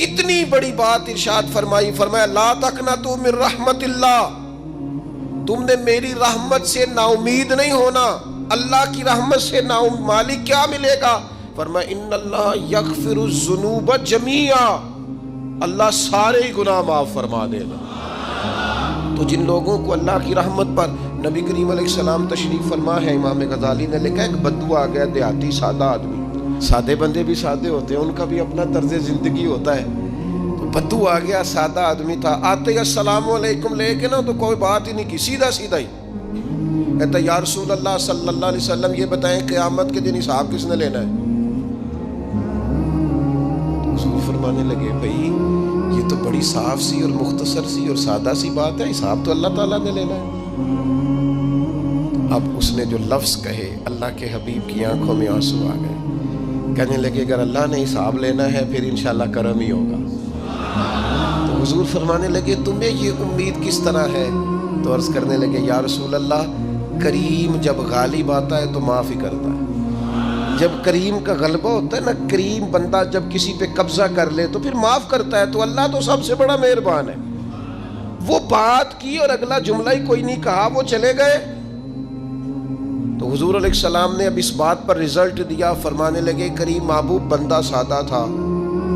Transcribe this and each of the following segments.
کتنی بڑی بات ارشاد فرمائی، فرمایا لا تقنطوا من رحمت اللہ، تم نے میری رحمت سے نا امید نہیں ہونا۔ اللہ کی رحمت سے نا مالک کیا ملے گا؟ فرمایا ان اللہ یغفر الذنوب جمیعا، اللہ سارے گناہ معاف فرما دے گا۔ تو جن لوگوں کو اللہ کی رحمت پر نبی کریم علیہ السلام تشریف فرما ہے، امام غزالی نے لکھا ایک بدو آ گیا، دیہاتی سادہ آدمی، سادے بندے بھی سادے ہوتے ہیں، ان کا بھی اپنا طرز زندگی ہوتا ہے۔ تو بدو آ گیا، سادہ آدمی تھا، آتے ہی السلام علیکم لے کے نا تو کوئی بات ہی نہیں کی، سیدھا سیدھا ہی کہتا یا رسول اللہ صلی اللہ علیہ وسلم یہ بتائیں قیامت کے دن حساب کس نے لینا ہے؟ تو حضور فرمانے لگے بھائی یہ تو بڑی صاف سی اور مختصر سی اور سادہ سی بات ہے، حساب تو اللہ تعالیٰ نے لینا ہے۔ اب اس نے جو لفظ کہے اللہ کے حبیب کی آنکھوں میں آنسو آ گئے، کہنے لگے اگر اللہ نے حساب لینا ہے پھر انشاءاللہ کرم ہی ہوگا۔ تو حضور فرمانے لگے تمہیں یہ امید کس طرح ہے؟ تو عرض کرنے لگے یا رسول اللہ کریم جب غالب آتا ہے تو معاف ہی کرتا ہے، جب کریم کا غلبہ ہوتا ہے نا، کریم بندہ جب کسی پہ قبضہ کر لے تو پھر معاف کرتا ہے، تو اللہ تو سب سے بڑا مہربان ہے۔ وہ بات کی اور اگلا جملہ ہی کوئی نہیں کہا، وہ چلے گئے۔ تو حضور علیہ السلام نے اب اس بات پر رزلٹ دیا، فرمانے لگے کریم محبوب بندہ سادہ تھا،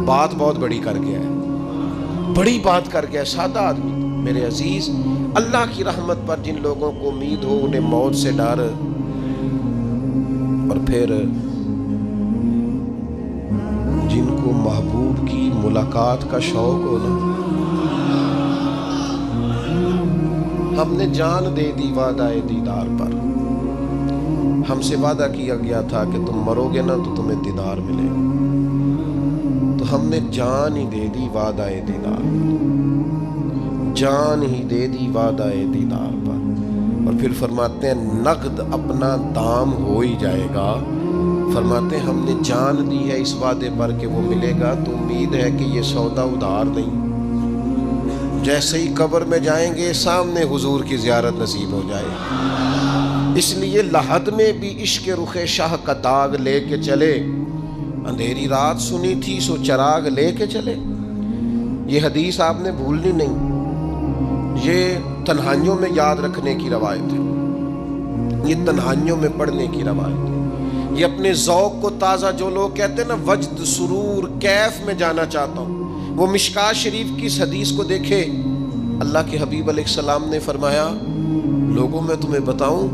بات بہت بڑی کر گیا ہے، بڑی بات کر گیا، سادہ آدمی۔ میرے عزیز، اللہ کی رحمت پر جن لوگوں کو امید ہو، انہیں موت سے ڈر اور پھر جن کو محبوب کی ملاقات کا شوق ہو نا، ہم نے جان دے دی وعدہ دیدار پر، ہم سے وعدہ کیا گیا تھا کہ تم مرو گے نا تو تمہیں دیدار ملے گا، تو ہم نے جان ہی دے دی وعدہ دیدار پر، جان ہی دے دی وعدہ دیدار پر۔ اور پھر فرماتے ہیں نقد اپنا دام ہو ہی جائے گا، فرماتے ہیں ہم نے جان دی ہے اس وعدے پر کہ وہ ملے گا، تو امید ہے کہ یہ سودا ادھار نہیں۔ جیسے ہی قبر میں جائیں گے سامنے حضور کی زیارت نصیب ہو جائے گی۔ اس لیے لحد میں بھی عشق رخ شاہ کا داغ لے کے چلے، اندھیری رات سنی تھی سو چراغ لے کے چلے۔ یہ حدیث آپ نے بھولنی نہیں، یہ تنہائیوں میں یاد رکھنے کی روایت ہے، یہ تنہائیوں میں پڑھنے کی روایت ہے۔ یہ اپنے ذوق کو تازہ، جو لوگ کہتے ہیں نا وجد سرور کیف میں جانا چاہتا ہوں، وہ مشکات شریف کی اس حدیث کو دیکھے۔ اللہ کے حبیب علیہ السلام نے فرمایا لوگوں میں تمہیں بتاؤں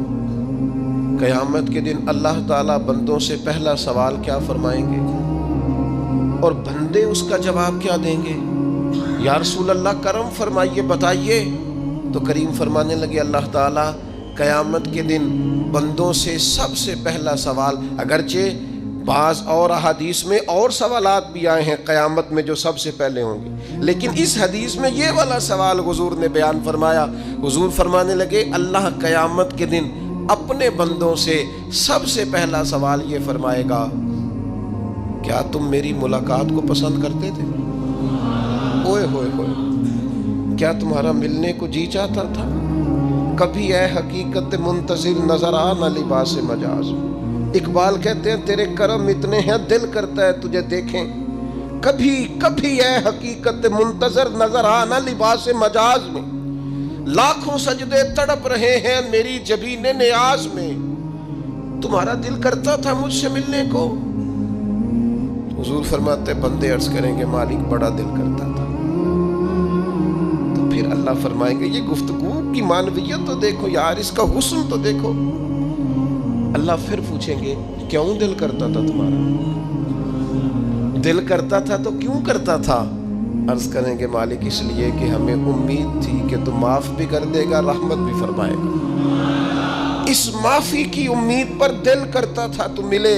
قیامت کے دن اللہ تعالیٰ بندوں سے پہلا سوال کیا فرمائیں گے اور بندے اس کا جواب کیا دیں گے؟ یا رسول اللہ کرم فرمائیے بتائیے۔ تو کریم فرمانے لگے اللہ تعالیٰ قیامت کے دن بندوں سے سب سے پہلا سوال، اگرچہ بعض اور احادیث میں اور سوالات بھی آئے ہیں قیامت میں جو سب سے پہلے ہوں گے، لیکن اس حدیث میں یہ والا سوال حضور نے بیان فرمایا۔ حضور فرمانے لگے اللہ قیامت کے دن اپنے بندوں سے سب سے پہلا سوال یہ فرمائے گا کیا تم میری ملاقات کو پسند کرتے تھے؟ اوئے ہوئے ہوئے، کیا تمہارا ملنے کو جی چاہتا تھا؟ کبھی اے حقیقت منتظر نظر آ نہ لباس مجاز۔ اقبال کہتے ہیں تیرے کرم اتنے ہیں دل کرتا ہے تجھے دیکھیں، کبھی کبھی اے حقیقت منتظر نظر آ نہ لباس مجاز میں، لاکھوں سجدے تڑپ رہے ہیں میری جبین نیاز میں، تمہارا دل کرتا تھا مجھ سے ملنے کو؟ حضور فرماتے بندے عرض کریں گے مالک بڑا دل کرتا تھا۔ تو پھر اللہ فرمائیں گے یہ گفتگو کی معنویت تو دیکھو یار، اس کا حسن تو دیکھو۔ اللہ پھر پوچھیں گے کیوں دل کرتا تھا تمہارا؟ دل کرتا تھا تو کیوں کرتا تھا؟ عرض کریں گے مالک اس لیے کہ ہمیں امید تھی کہ تو معاف بھی کر دے گا، رحمت بھی فرمائے گا، اس معافی کی امید پر دل کرتا تھا تو ملے۔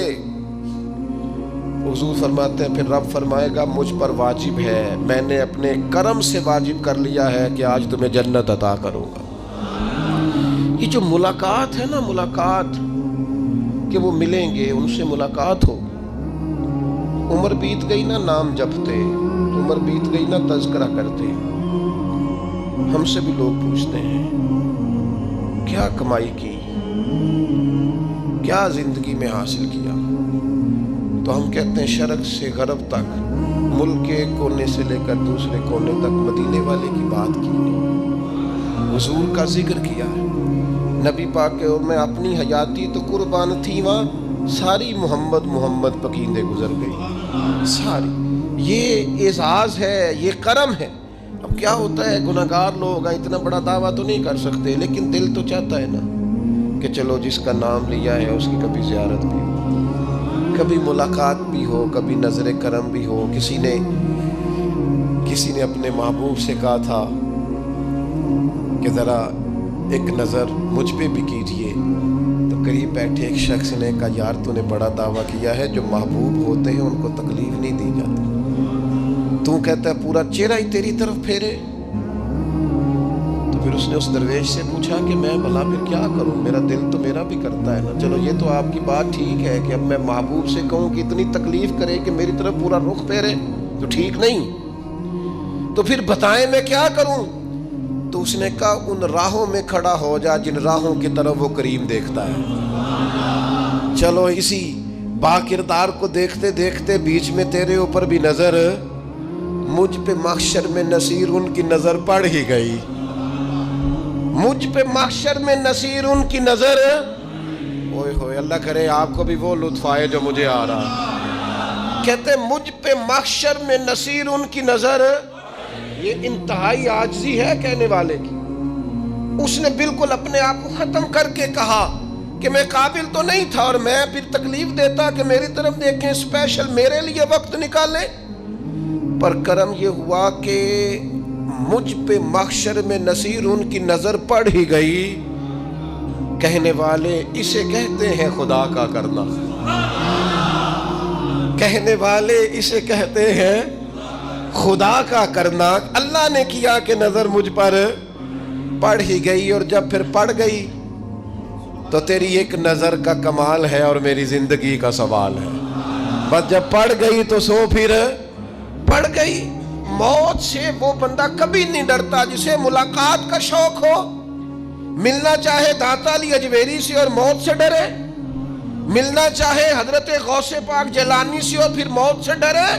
حضور فرماتے ہیں پھر رب فرمائے گا مجھ پر واجب ہے، میں نے اپنے کرم سے واجب کر لیا ہے کہ آج تمہیں جنت عطا کروں گا۔ یہ جو ملاقات ہے نا، ملاقات کہ وہ ملیں گے، ان سے ملاقات ہو۔ عمر بیت گئی نا نام جپتے، عمر بیت گئی نا تذکرہ کرتے، ہم سے بھی لوگ پوچھتے ہیں کیا کمائی کی، کیا زندگی میں حاصل کیا، تو ہم کہتے ہیں شرق سے غرب تک ملک کے ایک کونے سے لے کر دوسرے کونے تک مدینے والے کی بات کی، حضور کا ذکر کیا ہے۔ نبی پاک کے میں اپنی حیاتی تو قربان تھی، وہاں ساری محمد محمد پکیندے گزر گئی ساری۔ یہ اعزاز ہے، یہ کرم ہے۔ اب کیا ہوتا ہے، گناہگار لوگ ہیں، اتنا بڑا دعویٰ تو نہیں کر سکتے، لیکن دل تو چاہتا ہے نا کہ چلو جس کا نام لیا ہے اس کی کبھی زیارت بھی ہو، کبھی ملاقات بھی ہو، کبھی نظر کرم بھی ہو۔ کسی نے اپنے محبوب سے کہا تھا کہ ذرا ایک نظر مجھ پہ بھی کیجئے، تو قریب بیٹھے ایک شخص نے کہا یار تو نے بڑا دعویٰ کیا ہے، جو محبوب ہوتے ہیں ان کو تکلیف نہیں دی جاتی، تو کہتا ہے پورا چہرہ ہی تیری طرف پھیرے۔ تو پھر اس نے اس درویش سے پوچھا کہ میں بھلا پھر کیا کروں، میرا دل تو میرا بھی کرتا ہے نا۔ چلو یہ تو آپ کی بات ٹھیک ہے کہ اب میں محبوب سے کہوں کہ اتنی تکلیف کرے کہ میری طرف پورا رخ پھیرے تو ٹھیک نہیں، تو پھر بتائیں میں کیا کروں؟ تو اس نے کہا ان راہوں میں کھڑا ہو جا جن راہوں کی طرف وہ کریم دیکھتا ہے۔ چلو اسی با کردار کو دیکھتے دیکھتے بیچ میں تیرے اوپر بھی نظر، مجھ پہ محشر میں نصیر ان کی نظر پڑ ہی گئی، مجھ پہ محشر میں نصیر ان کی نظر۔ اوئے ہوئے، اللہ کرے آپ کو بھی وہ لطف آئے جو مجھے آ رہا۔ کہتے مجھ پہ محشر میں نصیر ان کی نظر، یہ انتہائی عاجزی ہے کہنے والے کی۔ اس نے بالکل اپنے آپ کو ختم کر کے کہا کہ میں قابل تو نہیں تھا، اور میں پھر تکلیف دیتا کہ میری طرف دیکھیں، اسپیشل میرے لیے وقت نکالیں۔ پر کرم یہ ہوا کہ مجھ پہ محشر میں نصیر ان کی نظر پڑ ہی گئی۔ کہنے والے اسے کہتے ہیں خدا کا کرنا، کہنے والے اسے کہتے ہیں خدا کا کرنا۔ اللہ نے کیا کہ نظر مجھ پر پڑ ہی گئی، اور جب پھر پڑ گئی تو تیری ایک نظر کا کمال ہے اور میری زندگی کا سوال ہے۔ بس جب پڑ گئی تو سو پھر پڑ گئی۔ موت سے وہ بندہ کبھی نہیں ڈرتا جسے ملاقات کا شوق ہو۔ ملنا چاہے داتا علی اجویری سے اور موت سے ڈرے، ملنا چاہے حضرت غوث پاک جیلانی سے اور پھر موت سے ڈرے۔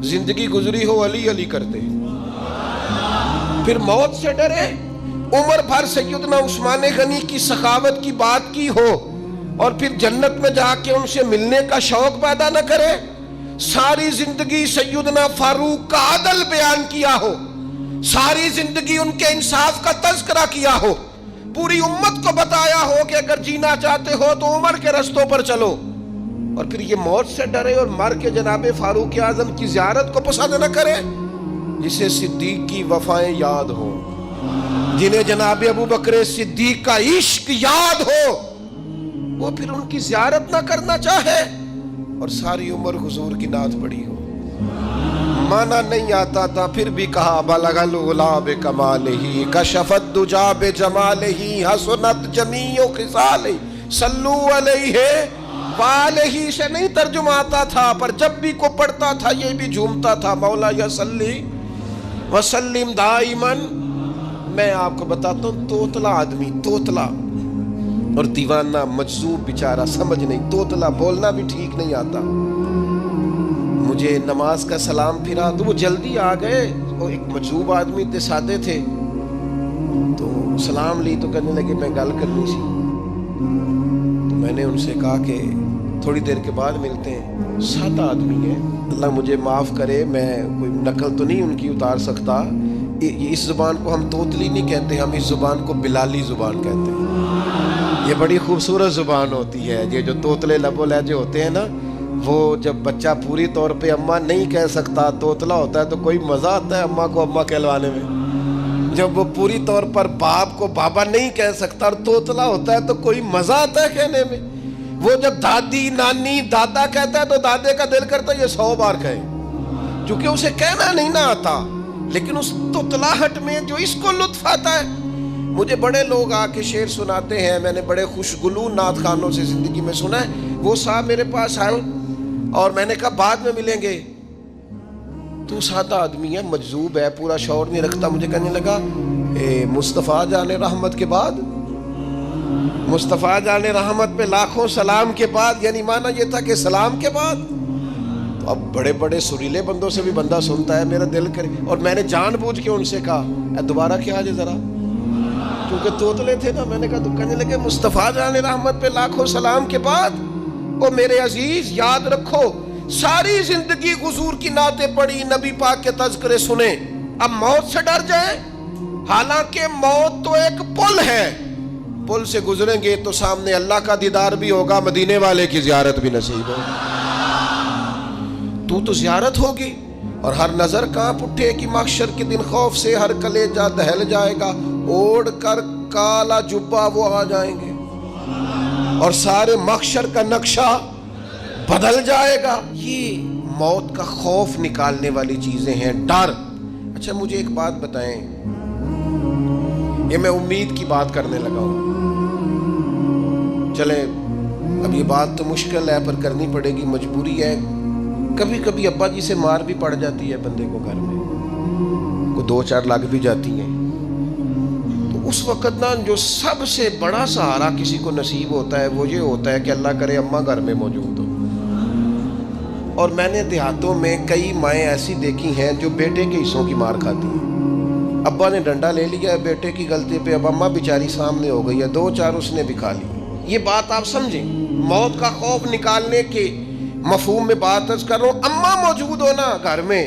زندگی گزری ہو علی علی کرتے پھر موت سے ڈرے۔ عمر بھر سیدنا عثمان غنی کی سخاوت کی بات کی ہو اور پھر جنت میں جا کے ان سے ملنے کا شوق پیدا نہ کرے۔ ساری زندگی سیدنا فاروق کا عدل بیان کیا ہو، ساری زندگی ان کے انصاف کا تذکرہ کیا ہو، پوری امت کو بتایا ہو کہ اگر جینا چاہتے ہو تو عمر کے رستوں پر چلو، اور پھر یہ موت سے ڈرے اور مر کے جناب فاروق اعظم کی زیارت کو پسند نہ کرے۔ جسے صدیق کی وفائیں یاد ہو، جنہیں جناب ابو بکر صدیق کا عشق یاد ہو، وہ پھر ان کی زیارت نہ کرنا چاہے اور ساری عمر حضور کی نعت پڑھی ہو۔ مانا نہیں آتا تھا پھر بھی کہا بلغ العلا بکمالہ کشف الدجا بجمالہ حسنت جمیع خصالہ صلو علیہ والہ سے نہیں ترجمہ آتا تھا، پر جب بھی کو پڑھتا تھا یہ بھی جھومتا تھا مولا یا صلی وسلم دائماً۔ میں آپ کو بتاتا ہوں، توتلا آدمی، توتلا اور دیوانہ مجذوب بیچارہ، سمجھ نہیں، توتلا بولنا بھی ٹھیک نہیں آتا۔ مجھے نماز کا سلام پھرا تو وہ جلدی آ گئے، وہ ایک مجذوب آدمی تھے، سادے تھے، تو سلام لی تو کہنے لگے میں گل کرنی سی۔ تو میں نے ان سے کہا کہ تھوڑی دیر کے بعد ملتے ہیں، سادہ آدمی ہے، اللہ مجھے معاف کرے، میں کوئی نقل تو نہیں ان کی اتار سکتا۔ اس زبان کو ہم توتلی نہیں کہتے، ہم اس زبان کو بلالی زبان کہتے ہیں۔ یہ بڑی خوبصورت زبان ہوتی ہے، یہ جو توتلے لب و لہجے ہوتے ہیں نا، وہ جب بچہ پوری طور پہ اماں نہیں کہہ سکتا، توتلا ہوتا ہے، تو کوئی مزہ آتا ہے اماں کو اماں کہلوانے میں۔ جب وہ پوری طور پر باپ کو بابا نہیں کہہ سکتا اور توتلا ہوتا ہے تو کوئی مزہ آتا ہے کہنے میں۔ وہ جب دادی نانی دادا کہتا ہے تو دادے کا دل کرتا ہے یہ 100 بار کہے، چونکہ اسے کہنا نہیں نہ آتا، لیکن اس توتلاہٹ میں جو اس کو لطف آتا ہے۔ مجھے بڑے لوگ آ کے شعر سناتے ہیں، میں نے بڑے خوشگلو نعت خوانوں سے زندگی میں سنا ہے۔ وہ صاحب میرے پاس آئے اور میں نے کہا بعد میں ملیں گے، تو سادہ آدمی ہے، مجذوب ہے، پورا شعور نہیں رکھتا۔ مجھے کہنے لگا مصطفیٰ جان رحمت کے بعد، مصطفیٰ جان رحمت پہ لاکھوں سلام کے بعد، یعنی معنی یہ تھا کہ سلام کے بعد۔ تو اب بڑے بڑے سریلے بندوں سے بھی بندہ سنتا ہے میرا دل کرے، اور میں نے جان بوجھ کے ان سے کہا دوبارہ کیا جائے ذرا، کیونکہ توتلے تھے نا. میں نے کہا تو کہنے لگے مصطفیٰ جان رحمت پہ لاکھوں سلام کے بعد او میرے عزیز یاد رکھو ساری زندگی حضور کی نعتیں پڑھی، نبی پاک کے تذکرے سنے، اب موت سے ڈر جائیں؟ حالانکہ موت تو ایک پل ہے، پل سے گزریں گے تو سامنے اللہ کا دیدار بھی ہوگا، مدینے والے کی زیارت بھی نصیب ہوگی. تو زیارت ہوگی اور ہر نظر کانپ اٹھے کہ محشر کے دن خوف سے ہر کلیجہ دہل جائے گا، اوڑھ کر کالا جبہ وہ آ جائیں گے اور سارے محشر کا نقشہ بدل جائے گا. یہ موت کا خوف نکالنے والی چیزیں ہیں، ڈر. اچھا مجھے ایک بات بتائیں، یہ میں امید کی بات کرنے لگا ہوں، چلیں اب یہ بات تو مشکل ہے پر کرنی پڑے گی، مجبوری ہے. کبھی کبھی ابا جی سے مار بھی پڑ جاتی ہے بندے کو، گھر میں کوئی 2-4 لگ بھی جاتی ہیں، تو اس وقت نا جو سب سے بڑا سہارا کسی کو نصیب ہوتا ہے وہ یہ ہوتا ہے کہ اللہ کرے اماں گھر میں موجود ہو. اور میں نے دیہاتوں میں کئی مائیں ایسی دیکھی ہیں جو بیٹے کے حصوں کی مار کھاتی ہیں. ابا نے ڈنڈا لے لیا ہے بیٹے کی غلطی پہ، اب اماں بیچاری سامنے ہو گئی ہے، 2-4 اس نے بھی کھا لی. یہ بات آپ سمجھیں، موت کا خوف نکالنے کے مفہوم میں بات عرض کر رہا ہوں. اماں موجود ہو نا گھر میں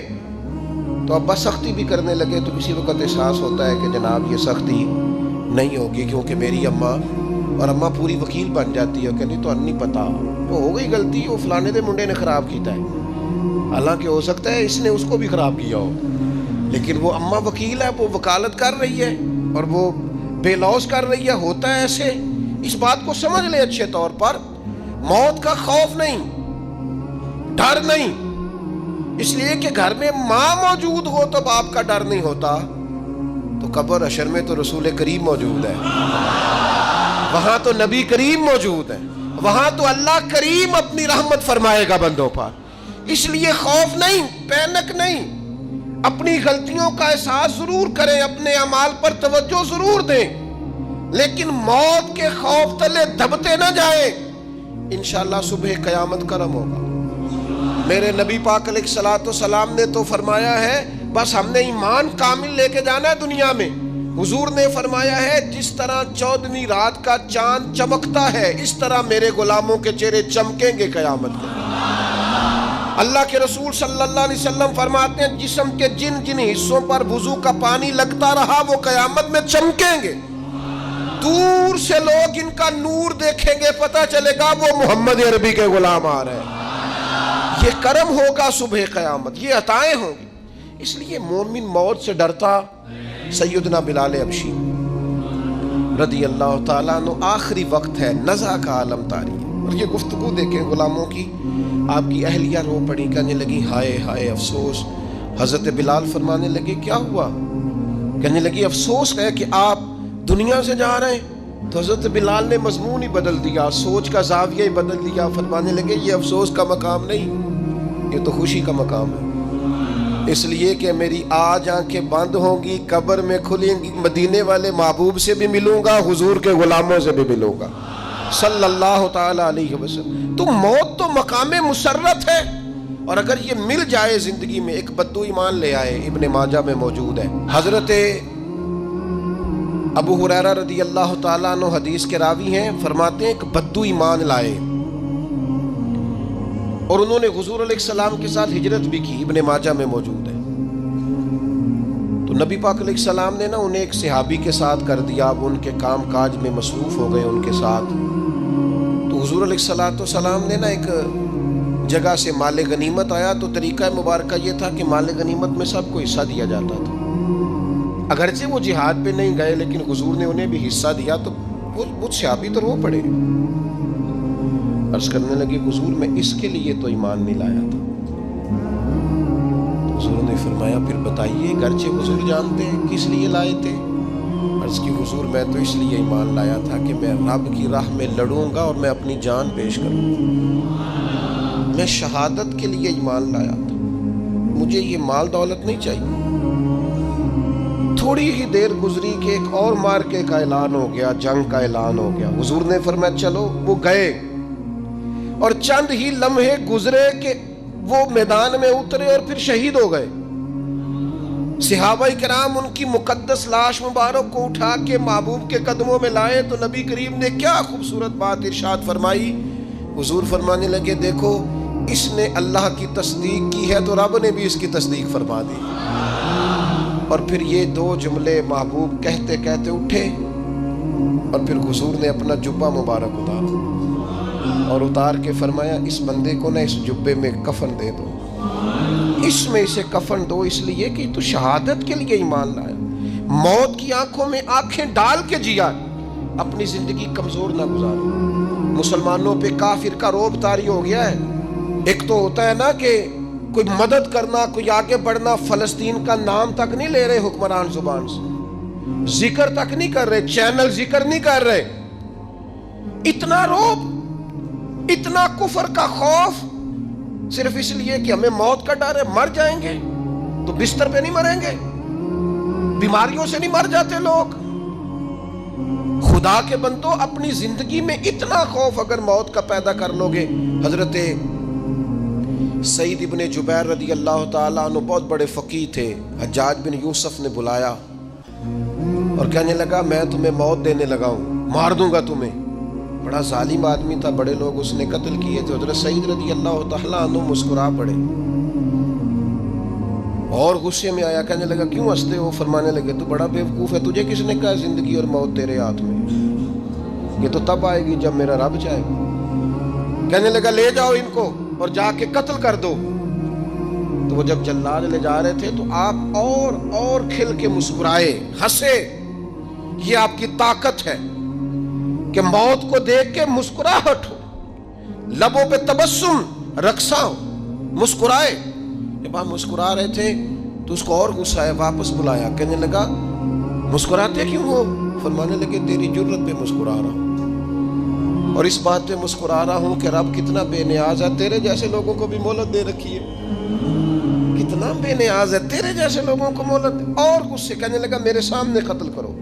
تو ابا سختی بھی کرنے لگے تو کسی وقت احساس ہوتا ہے کہ جناب یہ سختی نہیں ہوگی کیونکہ میری اماں، اور اماں پوری وکیل بن جاتی ہے کہ نہیں تو نہیں پتا وہ ہو گئی غلطی، وہ فلانے دے منڈے نے خراب کیتا ہے، حالانکہ ہو سکتا ہے اس نے اس کو بھی خراب کیا ہو، لیکن وہ اماں وکیل ہے، وہ وکالت کر رہی ہے اور وہ بے لوث کر رہی ہے. ہوتا ہے ایسے، اس بات کو سمجھ لے اچھے طور پر. موت کا خوف نہیں، ڈر نہیں، اس لیے کہ گھر میں ماں موجود ہو تو باپ کا ڈر نہیں ہوتا. تو قبر حشر میں تو رسول کریم موجود ہے، وہاں تو نبی کریم موجود ہے، وہاں تو اللہ کریم اپنی رحمت فرمائے گا بندوں پر. اس لیے خوف نہیں، پینک نہیں، اپنی غلطیوں کا احساس ضرور کریں، اپنے اعمال پر توجہ ضرور دیں، لیکن موت کے خوف تلے دبتے نہ جائیں. انشاءاللہ صبح قیامت کرم ہوگا. میرے نبی پاک علیہ الصلوۃ والسلام نے تو فرمایا ہے بس ہم نے ایمان کامل لے کے جانا ہے دنیا میں. حضور نے فرمایا ہے جس طرح 14ویں رات کا چاند چمکتا ہے اس طرح میرے غلاموں کے چہرے چمکیں گے قیامت کے. اللہ کے رسول صلی اللہ علیہ وسلم فرماتے ہیں جسم کے جن جن حصوں پر وضو کا پانی لگتا رہا وہ قیامت میں چمکیں گے. دور سے لوگ ان کا نور دیکھیں گے، پتہ چلے گا وہ محمد عربی کے غلام آ رہے ہیں. یہ کرم ہوگا صبح قیامت، یہ عطائیں ہوں گی. اس لیے مومن موت سے ڈرتا. سیدنا بلال حبشی رضی اللہ تعالیٰ عنہ، آخری وقت ہے، نزع کا عالم طاری ہے، اور یہ گفتگو دیکھیں غلاموں کی. آپ کی اہلیہ رو پڑی، کہنے لگی ہائے ہائے افسوس. حضرت بلال فرمانے لگے کیا ہوا؟ کہنے لگی افسوس ہے کہ آپ دنیا سے جا رہے ہیں. تو حضرت بلال نے مضمون ہی بدل دیا، سوچ کا زاویہ ہی بدل دیا. فرمانے لگے یہ افسوس کا مقام نہیں، یہ تو خوشی کا مقام ہے. اس لیے کہ میری آج آنکھیں بند ہوں گی، قبر میں کھلیں گی، مدینے والے محبوب سے بھی ملوں گا، حضور کے غلاموں سے بھی ملوں گا صلی اللہ تعالی علیہ وسلم. تو موت تو مقام مسرت ہے، اور اگر یہ مل جائے زندگی میں. ایک بدو ایمان لے آئے، ابن ماجہ میں موجود ہے. حضرت ابو ہریرہ رضی اللہ تعالیٰ عنہ حدیث کے راوی ہیں، فرماتے ہیں ایک بدو ایمان لائے اور انہوں نے حضور علیہ السلام کے ساتھ ہجرت بھی کی. ابن ماجہ میں موجود ہے. تو نبی پاک علیہ السلام نے نا انہیں ایک صحابی کے ساتھ کر دیا. اب ان کے کام کاج میں مصروف ہو گئے ان کے ساتھ. تو حضور علیہ السلام نے نا ایک جگہ سے مال غنیمت آیا. تو طریقہ مبارکہ یہ تھا کہ مال غنیمت میں سب کو حصہ دیا جاتا تھا. اگرچہ وہ جہاد پہ نہیں گئے لیکن حضور نے انہیں بھی حصہ دیا. تو وہ صحابی تو رو پڑے، عرض کرنے لگے حضور میں اس کے لیے تو ایمان نہیں لایا تھا. حضور نے فرمایا پھر بتائیے، گرچہ حضور جانتے ہیں کس لیے لائے تھے. عرض کی حضور میں تو اس لیے ایمان لایا تھا کہ میں رب کی راہ میں لڑوں گا اور میں اپنی جان پیش کروں گا. میں شہادت کے لیے ایمان لایا تھا، مجھے یہ مال دولت نہیں چاہیے. تھوڑی ہی دیر گزری کہ ایک اور مارکے کا اعلان ہو گیا، جنگ کا اعلان ہو گیا. حضور نے فرمایا چلو. وہ گئے اور چند ہی لمحے گزرے کہ وہ میدان میں اترے اور پھر شہید ہو گئے. صحابہ کرام ان کی مقدس لاش مبارک کو اٹھا کے محبوب کے قدموں میں لائے تو نبی کریم نے کیا خوبصورت بات ارشاد فرمائی. حضور فرمانے لگے دیکھو اس نے اللہ کی تصدیق کی ہے تو رب نے بھی اس کی تصدیق فرما دی. اور پھر یہ دو جملے محبوب کہتے کہتے اٹھے اور پھر حضور نے اپنا جبہ مبارک اتارا اور اتار کے فرمایا اس بندے کو نہ اس جبے میں کفن دے دو, اس میں اسے کفن دو, اس لیے کہ تو شہادت کے لیے ایمان لایا, موت کی آنکھوں میں آنکھیں ڈال کے جیا, اپنی زندگی کمزور نہ گزاری. مسلمانوں پہ کافر کا رعب طاری ہو گیا ہے. ایک تو ہوتا ہے نا کہ کوئی مدد کرنا, کوئی آگے بڑھنا, فلسطین کا نام تک نہیں لے رہے حکمران زبان سے, ذکر تک نہیں کر رہے, چینل ذکر نہیں کر رہے. اتنا رعب, اتنا کفر کا خوف, صرف اس لیے کہ ہمیں موت کا ڈر ہے. مر جائیں گے تو بستر پہ نہیں مریں گے, بیماریوں سے نہیں مر جاتے لوگ. خدا کے بندو اپنی زندگی میں اتنا خوف اگر موت کا پیدا کر لو گے. حضرت سعید ابن جبیر رضی اللہ تعالیٰ عنہ بہت بڑے فقیہ تھے. حجاج بن یوسف نے بلایا اور کہنے لگا میں تمہیں موت دینے لگا ہوں, مار دوں گا تمہیں. بڑا ظالم آدمی تھا, بڑے لوگ اس نے قتل کیے تھے. حضرت سعید رضی اللہ تعالیٰ عنہ مسکرا پڑے اور غصے میں آیا, کہنے لگا کیوں ہنستے ہو؟ فرمانے لگے تو بڑا بیوقوف ہے, تجھے کس نے کہا زندگی اور موت تیرے ہاتھ میں, یہ تو تب آئے گی جب میرا رب چاہے. کہنے لگا لے جاؤ ان کو اور جا کے قتل کر دو. تو وہ جب جلاد لے جا رہے تھے تو آپ اور کھل کے مسکرائے, ہنسے. یہ آپ کی طاقت ہے کہ موت کو دیکھ کے مسکراہٹ ہو, لبوں پہ تبسم, رقصہ ہو, مسکرائے. جب آپ مسکرا رہے تھے تو اس کو اور غصہ آیا, واپس بلایا. کہنے لگا مسکراتے کیوں ہو؟ فرمانے لگے تیری جرت پہ مسکرا رہا ہوں اور اس بات پہ مسکرا رہا ہوں کہ رب کتنا بے نیاز ہے, تیرے جیسے لوگوں کو بھی مہلت دے رکھی ہے. کتنا بے نیاز ہے, تیرے جیسے لوگوں کو مہلت. اور غصے, کہنے لگا میرے سامنے قتل کرو.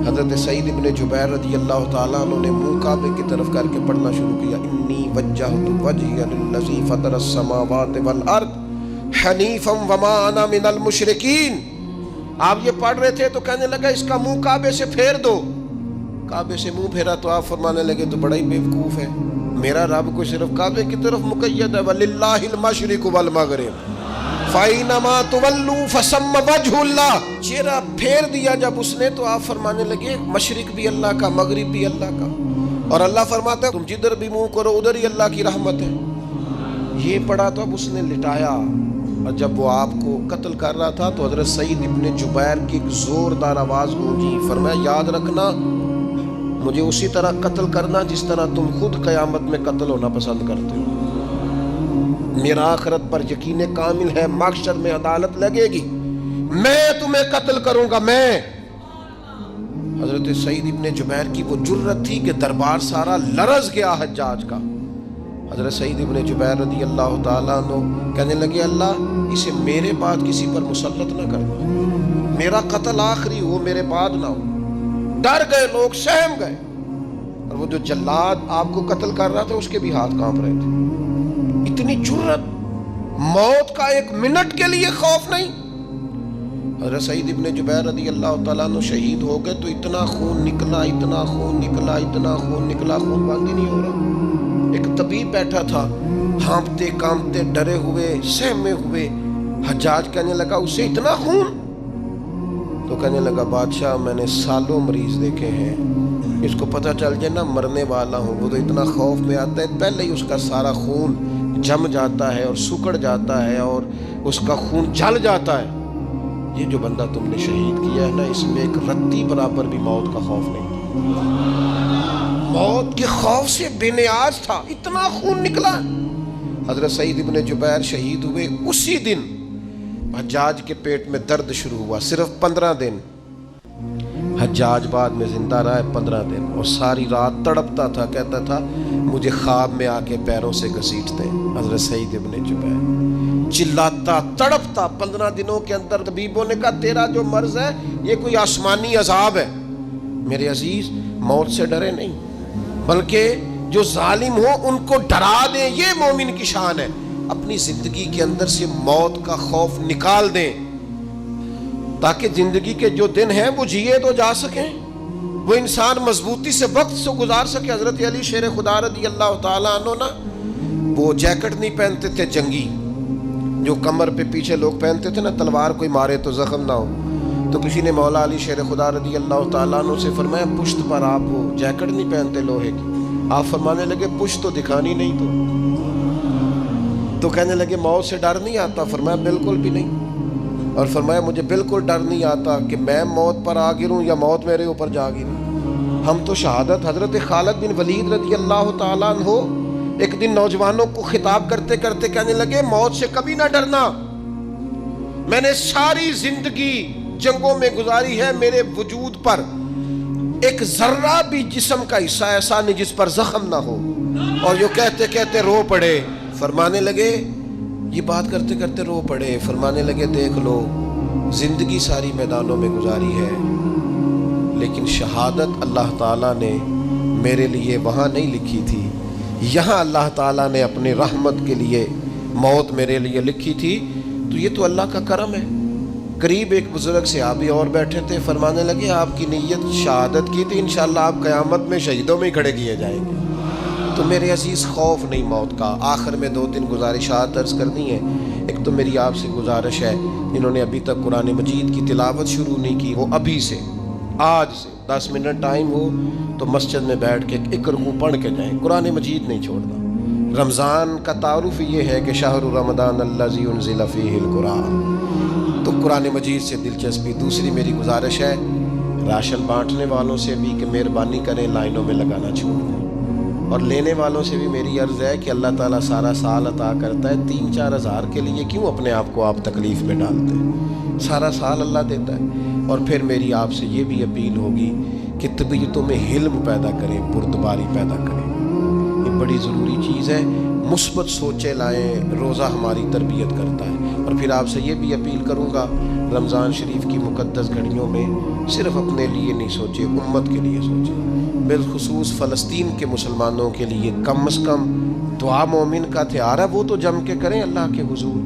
حضرت سعید ابن جبیر رضی اللہ تعالیٰ عنہ نے منہ کعبے کی طرف کر کے پڑھنا شروع کیا, انی وجہت وجہی للذی فطر السماوات والارض حنیفا وما انا من المشرکین. آپ یہ پڑھ رہے تھے تو کہنے لگا اس کا منہ کعبے سے پھیر دو. کعبے سے منہ پھیرا تو آپ فرمانے لگے تو بڑا ہی بیوقوف ہے, میرا رب کو صرف کعبے کی طرف مقید ہے, وَلِلَّهِ الْمَشْرِقُ وَالْمَغْرِبُ فَأَيْنَمَا تُوَلُّوا فَثَمَّ وَجْهُ اللَّهِ. چہرہ پھیر دیا جب اس نے تو آپ فرمانے لگے مشرق بھی اللہ کا, مغرب بھی اللہ کا. اور اللہ فرماتا ہے تم جدھر بھی منہ کرو ادھر ہی اللہ کی رحمت ہے. یہ پڑھا تو اب اس نے لٹایا, اور جب وہ آپ کو قتل کر رہا تھا تو حضرت سعید ابن جبیر کی ایک زوردار آواز گونجی. فرمایا یاد رکھنا مجھے اسی طرح قتل کرنا جس طرح تم خود قیامت میں قتل ہونا پسند کرتے ہو. میرا آخرت پر یقین کامل ہے, محشر میں عدالت لگے گی, میں تمہیں قتل کروں گا میں. حضرت سعید ابن جبیر کی وہ جرت تھی کہ دربار سارا لرز گیا حجاج کا. حضرت سعید ابن جبیر رضی اللہ تعالیٰ عنہ کہنے لگے اللہ اسے میرے بعد کسی پر مسلط نہ کرنا, میرا قتل آخری ہو, میرے بعد نہ ہو. ڈر گئے لوگ, سہم گئے. اور وہ جو جلاد آپ کو قتل کر رہا تھا اس کے بھی ہاتھ کانپ رہے تھے. اتنی جرت, موت کا ایک منٹ کے لیے خوف نہیں. حضرت سعید ابن جبیر رضی اللہ تعالیٰ عنہ شہید ہو گئے تو اتنا خون نکلا, اتنا خون نکلا, اتنا خون نکلا, خون بند ہی نہیں ہو رہا. ایک طبیب بیٹھا تھا, ہانپتے کانپتے ڈرے ہوئے, سہمے ہوئے. حجاج کہنے لگا اسے اتنا خون؟ تو کہنے لگا بادشاہ میں نے سالوں مریض دیکھے ہیں, اس کو پتہ چل جائے نا مرنے والا ہوں وہ تو اتنا خوف میں آتا ہے, پہلے ہی اس کا سارا خون جم جاتا ہے اور سکڑ جاتا ہے اور اس کا خون جل جاتا ہے. یہ جو بندہ تم نے شہید کیا ہے نا اس میں ایک رتی برابر بھی موت کا خوف نہیں, موت کے خوف سے بے نیاز تھا, اتنا خون نکلا. حضرت سعید ابن جبیر شہید ہوئے اسی دن حجاج کے پیٹ میں درد شروع ہوا, صرف 15 دن. حجاج بعد میں زندہ رہا 15 دن اور ساری رات تڑپتا تھا, کہتا تھا مجھے خواب میں آ کے پیروں سے گھسیٹتے. حضرت سعید ابن جبیر چلاتا تڑپتا 15 دنوں کے اندر. طبیبوں نے کہا تیرا جو مرض ہے یہ کوئی آسمانی عذاب ہے. میرے عزیز موت سے ڈرے نہیں بلکہ جو ظالم ہو ان کو ڈرا دیں, یہ مومن کی شان ہے. اپنی زندگی کے اندر سے موت کا خوف نکال دیں، تاکہ زندگی کے جو دن ہیں وہ جیے تو جا سکیں، وہ انسان مضبوطی سے وقت سے گزار سکے۔ حضرت علی شیر خدا رضی اللہ تعالیٰ عنہ نا وہ جیکٹ نہیں پہنتے تھے جنگی، جو کمر پہ پیچھے لوگ پہنتے تھے نا، تلوار کوئی مارے تو زخم نہ ہو۔ تو کسی نے مولا علی شیر خدا رضی اللہ تعالیٰ عنہ سے فرمایا پشت پر آپ وہ جیکٹ نہیں پہنتے لوہے کی؟ آپ فرمانے لگے پشت تو دکھانی نہیں تو کہنے لگے موت سے ڈر نہیں آتا؟ فرمایا بالکل بھی نہیں، اور فرمایا مجھے بالکل ڈر نہیں آتا کہ میں موت پر آ گروں یا موت میرے اوپر جا گرے۔ ہم تو شہادت حضرت خالد بن ولید رضی اللہ تعالیٰ عنہ ایک دن نوجوانوں کو خطاب کرتے کرتے کہنے لگے موت سے کبھی نہ ڈرنا، میں نے ساری زندگی جنگوں میں گزاری ہے، میرے وجود پر ایک ذرہ بھی جسم کا حصہ ایسا نہیں جس پر زخم نہ ہو۔ اور یہ کہتے کہتے رو پڑے، فرمانے لگے، یہ بات کرتے کرتے رو پڑے، فرمانے لگے دیکھ لو زندگی ساری میدانوں میں گزاری ہے، لیکن شہادت اللہ تعالیٰ نے میرے لیے وہاں نہیں لکھی تھی، یہاں اللہ تعالیٰ نے اپنی رحمت کے لیے موت میرے لیے لکھی تھی۔ تو یہ تو اللہ کا کرم ہے۔ قریب ایک بزرگ صحابی اور بیٹھے تھے، فرمانے لگے آپ کی نیت شہادت کی تھی، انشاءاللہ آپ قیامت میں شہیدوں میں ہی کھڑے کیے جائیں گے۔ تو میرے عزیز خوف نہیں موت کا۔ آخر میں 2-3 گزارشات عرض کرنی ہے۔ ایک تو میری آپ سے گزارش ہے، جنہوں نے ابھی تک قرآن مجید کی تلاوت شروع نہیں کی، وہ ابھی سے آج سے 10 منٹ ٹائم ہو تو مسجد میں بیٹھ کے ایک رکوع پڑھ کے جائیں، قرآن مجید نہیں چھوڑنا۔ رمضان کا تعارف یہ ہے کہ شہر رمضان الذی انزل فیہ القرآن، تو قرآن مجید سے دلچسپی۔ دوسری میری گزارش ہے راشن بانٹنے والوں سے بھی کہ مہربانی کریں لائنوں میں لگانا چھوڑ دیں، اور لینے والوں سے بھی میری عرض ہے کہ اللہ تعالیٰ سارا سال عطا کرتا ہے، 3-4 ہزار کے لیے کیوں اپنے آپ کو آپ تکلیف میں ڈالتے ہیں؟ سارا سال اللہ دیتا ہے۔ اور پھر میری آپ سے یہ بھی اپیل ہوگی کہ طبیعتوں میں حلم پیدا کریں، بردباری پیدا کریں، یہ بڑی ضروری چیز ہے۔ مثبت سوچیں لائیں، روزہ ہماری تربیت کرتا ہے۔ اور پھر آپ سے یہ بھی اپیل کروں گا، رمضان شریف کی مقدس گھڑیوں میں صرف اپنے لیے نہیں سوچیں، امت کے لیے سوچیں، بالخصوص فلسطین کے مسلمانوں کے لیے کم از کم دعا مومن کا ہتھیار ہے، وہ تو جم کے کریں اللہ کے حضور۔